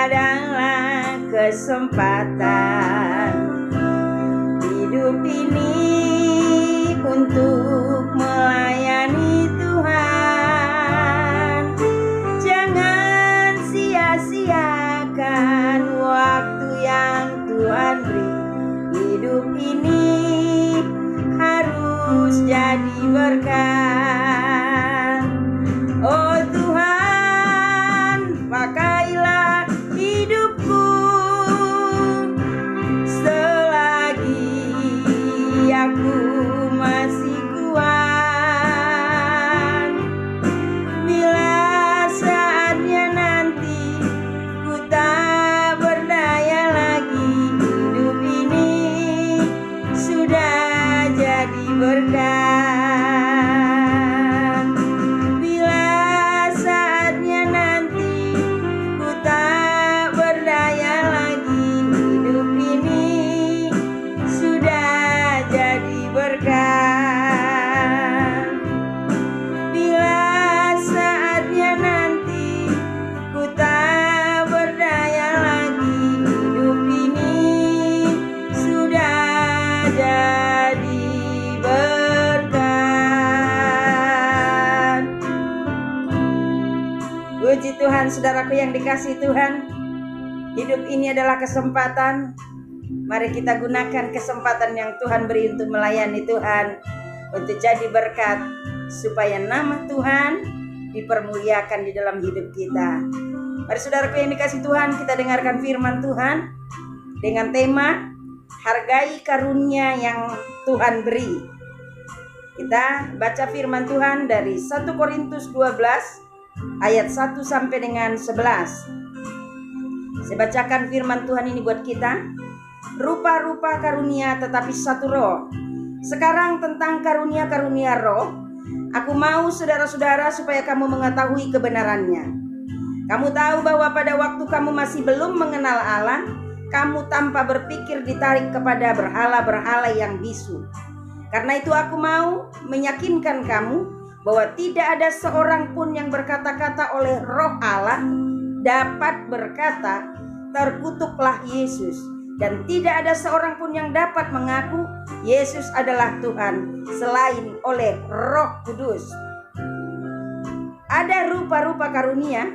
adalah kesempatan hidup ini untuk melayani Tuhan. Jangan sia-siakan waktu yang Tuhan beri. Hidup ini harus jadi berkat. Oh Tuhan, pakailah hidupku selagi aku masih kuat. Bila saatnya nanti ku tak berdaya lagi, hidup ini sudah jadi berkat. Puji Tuhan, saudaraku yang dikasihi Tuhan. Hidup ini adalah kesempatan. Mari kita gunakan kesempatan yang Tuhan beri untuk melayani Tuhan, untuk jadi berkat, supaya nama Tuhan dipermuliakan di dalam hidup kita. Mari saudaraku yang dikasihi Tuhan, kita dengarkan firman Tuhan dengan tema hargai karunia yang Tuhan beri. Kita baca firman Tuhan dari 1 Korintus 12 ayat 1 sampai dengan 11. Saya bacakan firman Tuhan ini buat kita. Rupa-rupa karunia tetapi satu roh. Sekarang tentang karunia-karunia roh, aku mau saudara-saudara supaya kamu mengetahui kebenarannya. Kamu tahu bahwa pada waktu kamu masih belum mengenal Allah, kamu tanpa berpikir ditarik kepada berhala-berhala yang bisu. Karena itu aku mau meyakinkan kamu bahwa tidak ada seorang pun yang berkata-kata oleh Roh Allah dapat berkata, terkutuklah Yesus. Dan tidak ada seorang pun yang dapat mengaku Yesus adalah Tuhan selain oleh Roh Kudus. Ada rupa-rupa karunia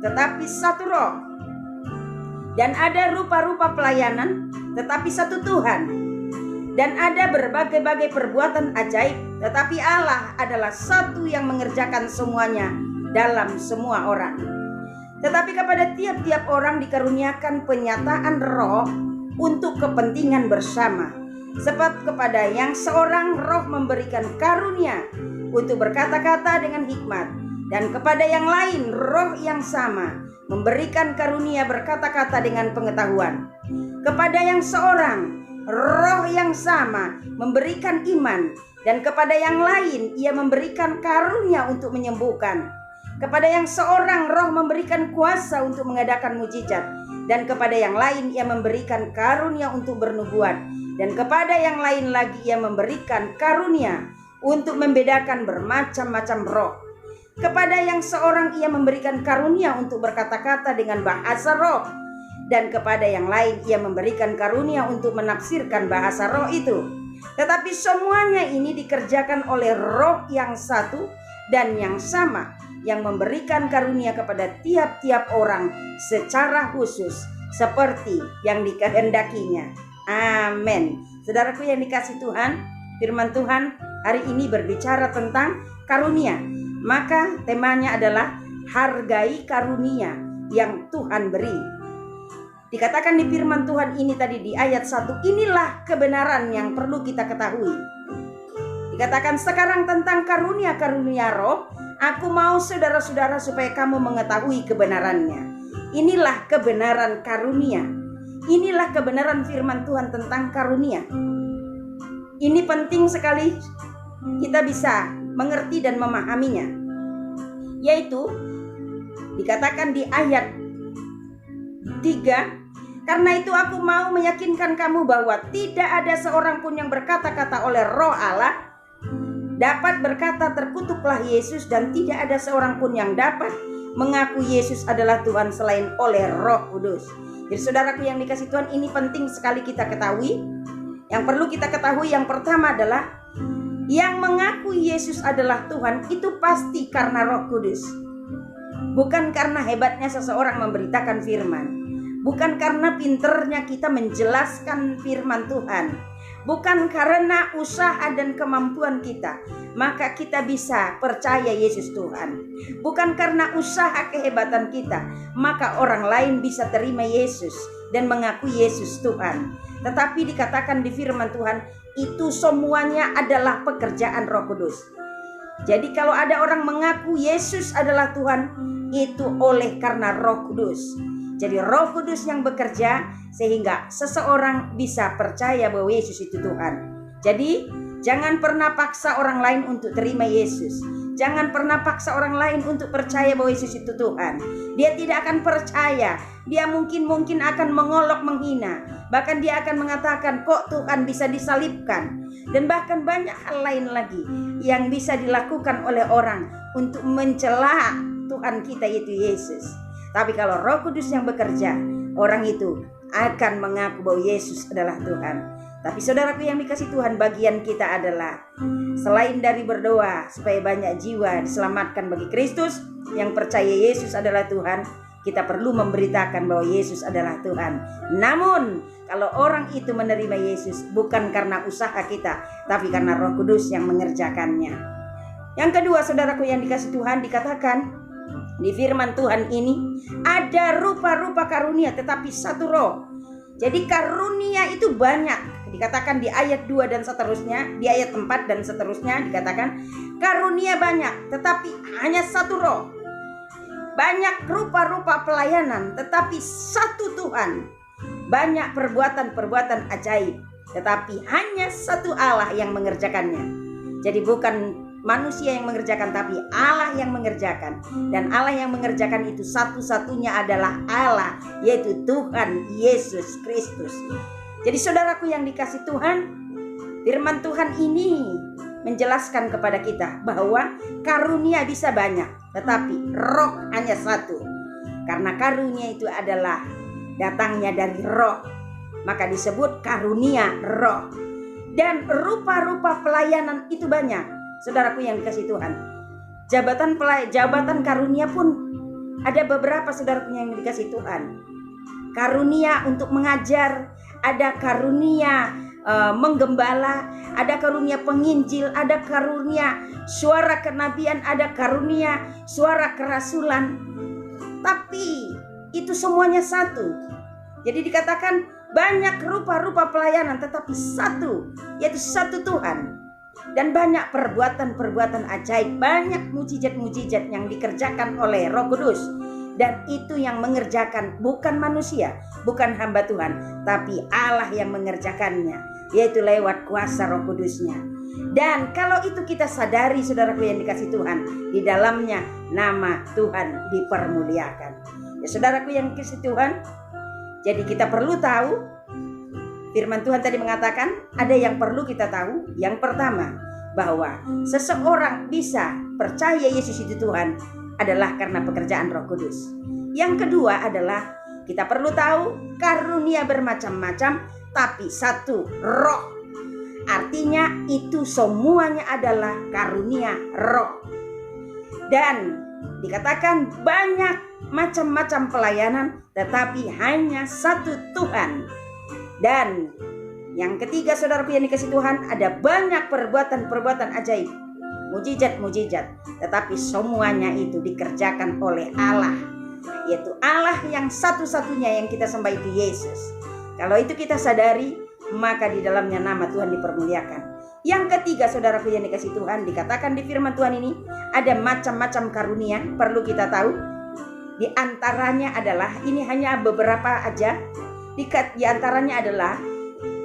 tetapi satu roh. Dan ada rupa-rupa pelayanan tetapi satu Tuhan. Dan ada berbagai-bagai perbuatan ajaib, tetapi Allah adalah satu yang mengerjakan semuanya dalam semua orang. Tetapi kepada tiap-tiap orang dikaruniakan penyataan roh untuk kepentingan bersama. Sebab kepada yang seorang roh memberikan karunia untuk berkata-kata dengan hikmat, dan kepada yang lain roh yang sama memberikan karunia berkata-kata dengan pengetahuan. Kepada yang seorang roh yang sama memberikan iman, dan kepada yang lain ia memberikan karunia untuk menyembuhkan. Kepada yang seorang roh memberikan kuasa untuk mengadakan mujizat, dan kepada yang lain ia memberikan karunia untuk bernubuat, dan kepada yang lain lagi ia memberikan karunia untuk membedakan bermacam-macam roh. Kepada yang seorang ia memberikan karunia untuk berkata-kata dengan bahasa roh, dan kepada yang lain ia memberikan karunia untuk menafsirkan bahasa roh itu. Tetapi semuanya ini dikerjakan oleh roh yang satu dan yang sama, yang memberikan karunia kepada tiap-tiap orang secara khusus seperti yang dikehendakinya. Amin. Saudaraku yang dikasihi Tuhan, firman Tuhan hari ini berbicara tentang karunia. Maka temanya adalah hargai karunia yang Tuhan beri. Dikatakan di firman Tuhan ini tadi di ayat 1, inilah kebenaran yang perlu kita ketahui. Dikatakan sekarang tentang karunia-karunia roh, aku mau saudara-saudara supaya kamu mengetahui kebenarannya. Inilah kebenaran karunia. Inilah kebenaran firman Tuhan tentang karunia. Ini penting sekali kita bisa mengerti dan memahaminya. Yaitu dikatakan di ayat 3, karena itu aku mau meyakinkan kamu bahwa tidak ada seorang pun yang berkata-kata oleh Roh Allah dapat berkata terkutuklah Yesus dan tidak ada seorang pun yang dapat mengaku Yesus adalah Tuhan selain oleh Roh Kudus. Jadi saudaraku yang dikasih Tuhan, ini penting sekali kita ketahui. Yang perlu kita ketahui yang pertama adalah yang mengaku Yesus adalah Tuhan itu pasti karena Roh Kudus. Bukan karena hebatnya seseorang memberitakan firman. Bukan karena pinternya kita menjelaskan firman Tuhan. Bukan karena usaha dan kemampuan kita maka kita bisa percaya Yesus Tuhan. Bukan karena usaha kehebatan kita maka orang lain bisa terima Yesus dan mengaku Yesus Tuhan. Tetapi dikatakan di firman Tuhan, itu semuanya adalah pekerjaan Roh Kudus. Jadi kalau ada orang mengaku Yesus adalah Tuhan, itu oleh karena Roh Kudus. Jadi Roh Kudus yang bekerja sehingga seseorang bisa percaya bahwa Yesus itu Tuhan. Jadi jangan pernah paksa orang lain untuk terima Yesus. Jangan pernah paksa orang lain untuk percaya bahwa Yesus itu Tuhan. Dia tidak akan percaya. Dia mungkin akan mengolok, menghina. Bahkan dia akan mengatakan, kok Tuhan bisa disalibkan? Dan bahkan banyak hal lain lagi yang bisa dilakukan oleh orang untuk mencela Tuhan kita yaitu Yesus. Tapi kalau Roh Kudus yang bekerja, orang itu akan mengaku bahwa Yesus adalah Tuhan. Tapi saudaraku yang dikasih Tuhan, bagian kita adalah selain dari berdoa supaya banyak jiwa diselamatkan bagi Kristus yang percaya Yesus adalah Tuhan, kita perlu memberitakan bahwa Yesus adalah Tuhan. Namun kalau orang itu menerima Yesus bukan karena usaha kita, tapi karena Roh Kudus yang mengerjakannya. Yang kedua saudaraku yang dikasih Tuhan, dikatakan di firman Tuhan ini ada rupa-rupa karunia tetapi satu Roh. Jadi karunia itu banyak. Dikatakan di ayat 2 dan seterusnya, di ayat 4 dan seterusnya dikatakan karunia banyak tetapi hanya satu Roh. Banyak rupa-rupa pelayanan tetapi satu Tuhan. Banyak perbuatan-perbuatan ajaib tetapi hanya satu Allah yang mengerjakannya. Jadi bukan manusia yang mengerjakan tapi Allah yang mengerjakan. Dan Allah yang mengerjakan itu satu-satunya adalah Allah, yaitu Tuhan Yesus Kristus. Jadi saudaraku yang dikasih Tuhan, firman Tuhan ini menjelaskan kepada kita bahwa karunia bisa banyak tetapi Roh hanya satu. Karena karunia itu adalah datangnya dari Roh, maka disebut karunia Roh. Dan rupa-rupa pelayanan itu banyak. Saudaraku yang dikasih Tuhan, jabatan karunia pun ada beberapa saudaraku yang dikasih Tuhan. Karunia untuk mengajar, ada karunia menggembala, ada karunia penginjil, ada karunia suara kenabian, ada karunia suara kerasulan. Tapi itu semuanya satu. Jadi dikatakan banyak rupa-rupa pelayanan tetapi satu, yaitu satu Tuhan. Dan banyak perbuatan-perbuatan ajaib, banyak mujizat-mujizat yang dikerjakan oleh Roh Kudus. Dan itu yang mengerjakan bukan manusia, bukan hamba Tuhan, tapi Allah yang mengerjakannya, yaitu lewat kuasa Roh Kudusnya. Dan kalau itu kita sadari saudaraku yang dikasih Tuhan, di dalamnya nama Tuhan dipermuliakan. Ya saudaraku yang dikasih Tuhan, jadi kita perlu tahu. Firman Tuhan tadi mengatakan ada yang perlu kita tahu. Yang pertama, bahwa seseorang bisa percaya Yesus itu Tuhan adalah karena pekerjaan Roh Kudus. Yang kedua adalah kita perlu tahu karunia bermacam-macam tapi satu Roh. Artinya itu semuanya adalah karunia Roh. Dan dikatakan banyak macam-macam pelayanan tetapi hanya satu Tuhan. Dan yang ketiga saudaraku yang dikasih Tuhan, ada banyak perbuatan-perbuatan ajaib, mujizat-mujizat, tetapi semuanya itu dikerjakan oleh Allah, yaitu Allah yang satu-satunya yang kita sembah itu Yesus. Kalau itu kita sadari, maka di dalamnya nama Tuhan dipermuliakan. Yang ketiga saudaraku yang dikasih Tuhan, dikatakan di firman Tuhan ini ada macam-macam karunia. Perlu kita tahu, di antaranya adalah, ini hanya beberapa aja. Di antaranya adalah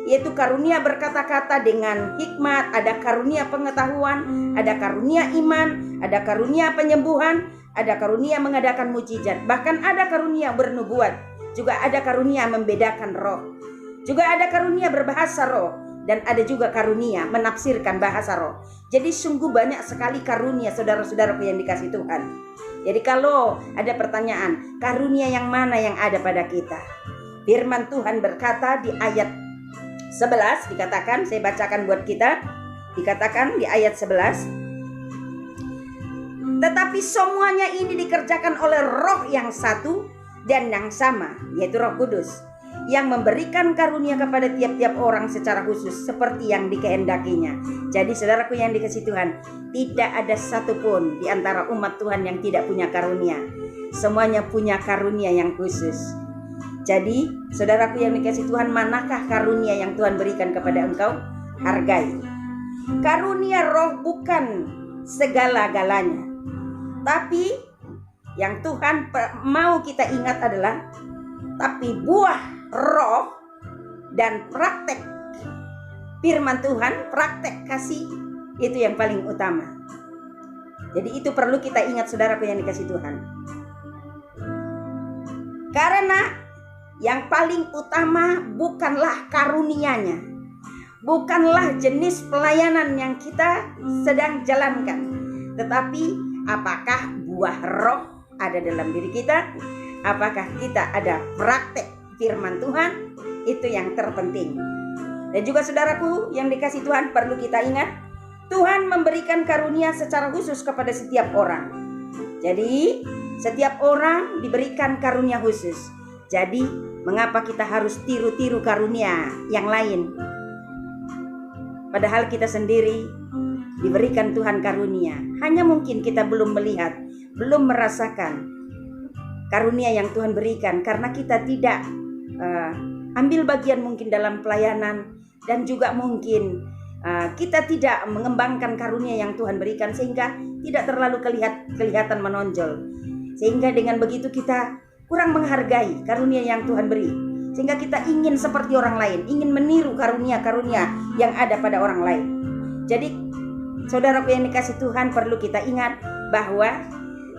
yaitu karunia berkata-kata dengan hikmat, ada karunia pengetahuan, ada karunia iman, ada karunia penyembuhan, ada karunia mengadakan mujizat, bahkan ada karunia bernubuat, juga ada karunia membedakan roh, juga ada karunia berbahasa roh, dan ada juga karunia menafsirkan bahasa roh. Jadi sungguh banyak sekali karunia saudara-saudaraku yang dikasih Tuhan. Jadi kalau ada pertanyaan, karunia yang mana yang ada pada kita? Firman Tuhan berkata di ayat 11 dikatakan, saya bacakan buat kita. Dikatakan di ayat 11, tetapi semuanya ini dikerjakan oleh roh yang satu dan yang sama, yaitu Roh Kudus, yang memberikan karunia kepada tiap-tiap orang secara khusus seperti yang dikehendakinya. Jadi saudaraku yang dikasihi Tuhan, tidak ada satupun di antara umat Tuhan yang tidak punya karunia. Semuanya punya karunia yang khusus. Jadi saudaraku yang dikasihi Tuhan, manakah karunia yang Tuhan berikan kepada engkau? Hargai. Karunia roh bukan segala-galanya, tapi yang Tuhan mau kita ingat adalah tapi buah roh dan praktek firman Tuhan, praktek kasih, itu yang paling utama. Jadi itu perlu kita ingat saudaraku yang dikasihi Tuhan. Karena yang paling utama bukanlah karunianya, bukanlah jenis pelayanan yang kita sedang jalankan, tetapi apakah buah roh ada dalam diri kita? Apakah kita ada praktek firman Tuhan? Itu yang terpenting. Dan juga saudaraku yang dikasihi Tuhan, perlu kita ingat, Tuhan memberikan karunia secara khusus kepada setiap orang. Jadi setiap orang diberikan karunia khusus. Jadi mengapa kita harus tiru-tiru karunia yang lain? Padahal kita sendiri diberikan Tuhan karunia. Hanya mungkin kita belum melihat, belum merasakan karunia yang Tuhan berikan karena kita tidak ambil bagian mungkin dalam pelayanan, dan juga mungkin kita tidak mengembangkan karunia yang Tuhan berikan sehingga tidak terlalu kelihatan menonjol. Sehingga dengan begitu kita kurang menghargai karunia yang Tuhan beri, sehingga kita ingin seperti orang lain, ingin meniru karunia-karunia yang ada pada orang lain. Jadi saudaraku yang dikasihi Tuhan, perlu kita ingat bahwa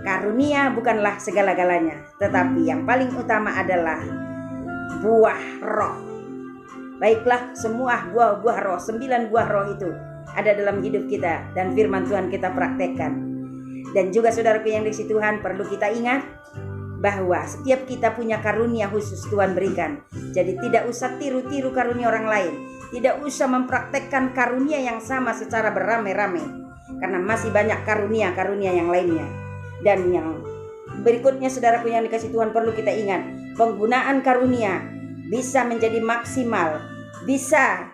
karunia bukanlah segala-galanya, tetapi yang paling utama adalah buah roh. Baiklah, semua buah roh, 9 buah roh itu ada dalam hidup kita, dan firman Tuhan kita praktekkan. Dan juga saudaraku yang dikasihi Tuhan, perlu kita ingat bahwa setiap kita punya karunia khusus Tuhan berikan. Jadi tidak usah tiru-tiru karunia orang lain, tidak usah mempraktekkan karunia yang sama secara beramai-ramai, karena masih banyak karunia-karunia yang lainnya. Dan yang berikutnya saudaraku yang dikasihi Tuhan, perlu kita ingat, penggunaan karunia bisa menjadi maksimal, bisa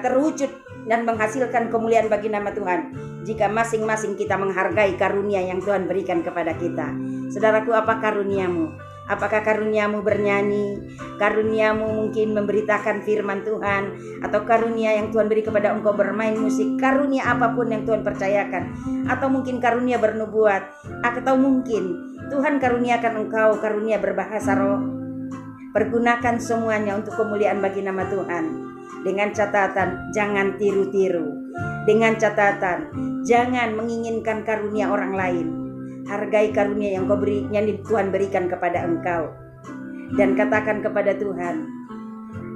terwujud dan menghasilkan kemuliaan bagi nama Tuhan jika masing-masing kita menghargai karunia yang Tuhan berikan kepada kita. Saudaraku, apa karuniamu? Apakah karuniamu bernyanyi? Karuniamu mungkin memberitakan firman Tuhan? Atau karunia yang Tuhan beri kepada engkau bermain musik? Karunia apapun yang Tuhan percayakan. Atau mungkin karunia bernubuat? Atau mungkin Tuhan karuniakan engkau karunia berbahasa roh? Pergunakan semuanya untuk kemuliaan bagi nama Tuhan. Dengan catatan, jangan tiru-tiru. Dengan catatan, jangan menginginkan karunia orang lain. Hargai karunia yang Tuhan berikan kepada engkau. Dan katakan kepada Tuhan,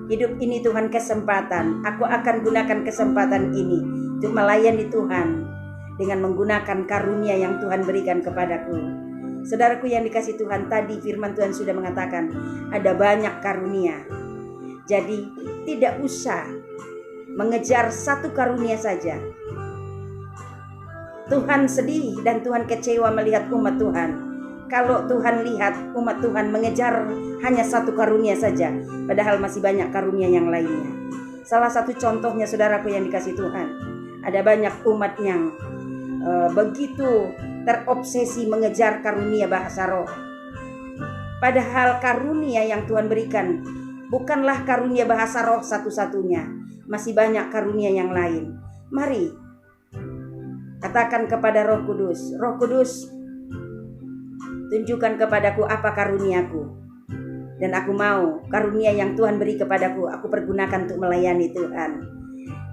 hidup ini Tuhan kesempatan. Aku akan gunakan kesempatan ini untuk melayani Tuhan dengan menggunakan karunia yang Tuhan berikan kepadaku. Saudaraku yang dikasihi Tuhan, tadi firman Tuhan sudah mengatakan ada banyak karunia. Jadi tidak usah mengejar satu karunia saja. Tuhan sedih dan Tuhan kecewa melihat umat Tuhan. Kalau Tuhan lihat umat Tuhan mengejar hanya satu karunia saja, padahal masih banyak karunia yang lainnya. Salah satu contohnya saudaraku yang dikasihi Tuhan, ada banyak umat yang begitu terobsesi mengejar karunia bahasa roh. Padahal karunia yang Tuhan berikan bukanlah karunia bahasa roh satu-satunya. Masih banyak karunia yang lain. Mari katakan kepada Roh Kudus, Roh Kudus, tunjukkan kepadaku apa karuniaku. Dan aku mau karunia yang Tuhan beri kepadaku, aku pergunakan untuk melayani Tuhan.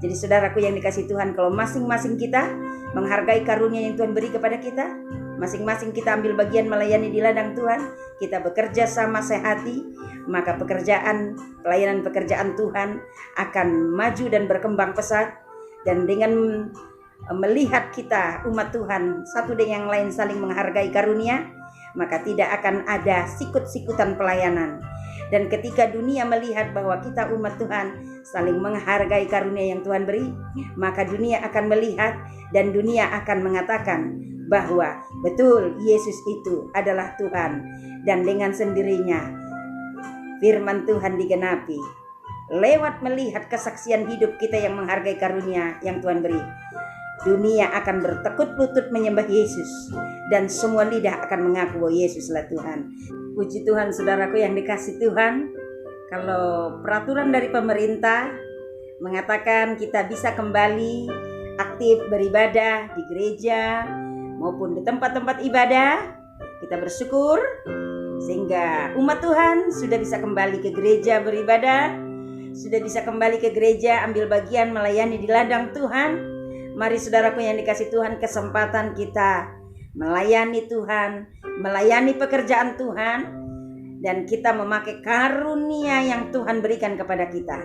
Jadi saudaraku yang dikasihi Tuhan, kalau masing-masing kita menghargai karunia yang Tuhan beri kepada kita, masing-masing kita ambil bagian melayani di ladang Tuhan, kita bekerja sama sehati, maka pelayanan pekerjaan Tuhan akan maju dan berkembang pesat. Dan dengan melihat kita umat Tuhan satu dengan yang lain saling menghargai karunia, maka tidak akan ada sikut-sikutan pelayanan. Dan ketika dunia melihat bahwa kita umat Tuhan saling menghargai karunia yang Tuhan beri, maka dunia akan melihat dan dunia akan mengatakan bahwa betul Yesus itu adalah Tuhan. Dan dengan sendirinya firman Tuhan digenapi lewat melihat kesaksian hidup kita yang menghargai karunia yang Tuhan beri. Dunia akan bertekuk lutut menyembah Yesus, dan semua lidah akan mengaku bahwa Yesuslah Tuhan. Puji Tuhan, saudaraku yang dikasih Tuhan. Kalau peraturan dari pemerintah mengatakan kita bisa kembali aktif beribadah di gereja maupun di tempat-tempat ibadah, kita bersyukur sehingga umat Tuhan sudah bisa kembali ke gereja beribadah, sudah bisa kembali ke gereja ambil bagian melayani di ladang Tuhan. Mari saudaraku yang dikasih Tuhan, kesempatan kita melayani Tuhan, melayani pekerjaan Tuhan, dan kita memakai karunia yang Tuhan berikan kepada kita.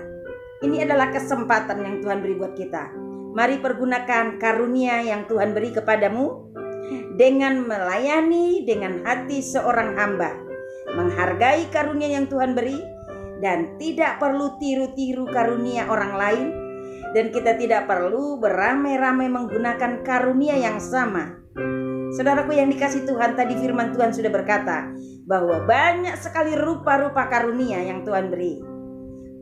Ini adalah kesempatan yang Tuhan beri buat kita. Mari pergunakan karunia yang Tuhan beri kepadamu dengan melayani dengan hati seorang hamba, menghargai karunia yang Tuhan beri, dan tidak perlu tiru-tiru karunia orang lain. Dan kita tidak perlu beramai-ramai menggunakan karunia yang sama. Saudaraku yang dikasih Tuhan, tadi firman Tuhan sudah berkata bahwa banyak sekali rupa-rupa karunia yang Tuhan beri.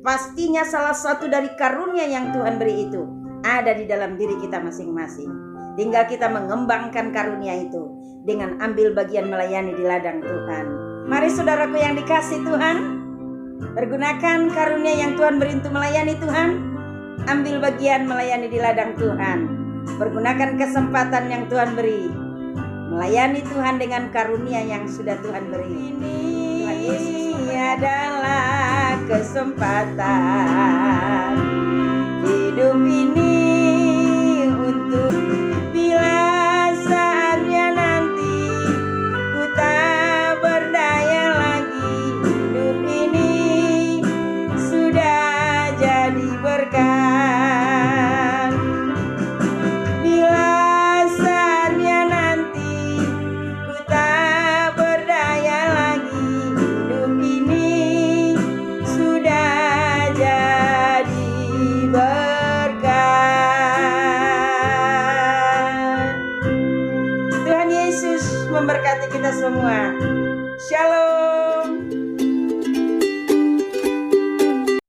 Pastinya salah satu dari karunia yang Tuhan beri itu ada di dalam diri kita masing-masing. Tinggal kita mengembangkan karunia itu dengan ambil bagian melayani di ladang Tuhan. Mari saudaraku yang dikasih Tuhan, pergunakan karunia yang Tuhan beri untuk melayani Tuhan. Ambil bagian melayani di ladang Tuhan. Pergunakan kesempatan yang Tuhan beri, melayani Tuhan dengan karunia yang sudah Tuhan beri. Ini adalah kesempatan hidup ini untuk bila saatnya nanti ku tak berdaya lagi. Hidup ini sudah jadi berkat. Memberkati kita semua.